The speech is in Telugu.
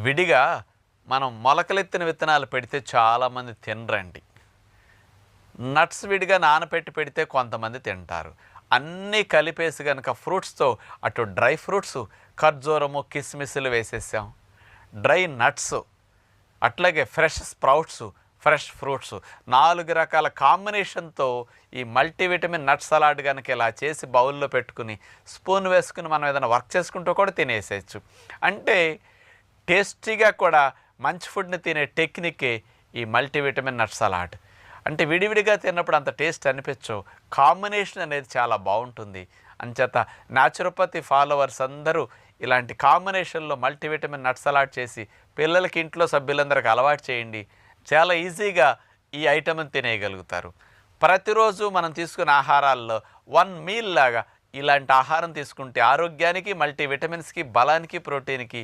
విడిగా మనం మొలకలెత్తిన విత్తనాలు పెడితే చాలామంది తినరండి. నట్స్ విడిగా నానపెట్టి పెడితే కొంతమంది తింటారు. అన్నీ కలిపేసి కనుక ఫ్రూట్స్తో అటు డ్రై ఫ్రూట్స్, ఖర్జూరము, కిస్మిస్లు వేసేసాం, డ్రై నట్స్, అట్లాగే ఫ్రెష్ స్ప్రౌట్స్, ఫ్రెష్ ఫ్రూట్స్, 4 రకాల కాంబినేషన్తో ఈ మల్టీవిటమిన్ నట్ సలాడ్ కనుక ఇలా చేసి బౌల్లో పెట్టుకుని స్పూన్ వేసుకుని మనం ఏదైనా వర్క్ చేసుకుంటూ కూడా తినేసేయచ్చు. అంటే టేస్టీగా కూడా మంచి ఫుడ్ని తినే టెక్నికే ఈ మల్టీవిటమిన్ నట్ సలాడ్. అంటే విడివిడిగా తిన్నప్పుడు అంత టేస్ట్ అనిపించవు, కాంబినేషన్ అనేది చాలా బాగుంటుంది. అంచేత న్యాచురోపతి ఫాలోవర్స్ అందరూ ఇలాంటి కాంబినేషన్లో మల్టీవిటమిన్ నట్ సలాడ్ చేసి పిల్లలకి, ఇంట్లో సభ్యులందరికీ అలవాటు చేయండి. చాలా ఈజీగా ఈ ఐటమ్ని తినేయగలుగుతారు. ప్రతిరోజు మనం తీసుకునే ఆహారాల్లో 1 మీల్ లాగా ఇలాంటి ఆహారం తీసుకుంటే ఆరోగ్యానికి, మల్టీవిటమిన్స్కి, బలానికి, ప్రోటీన్కి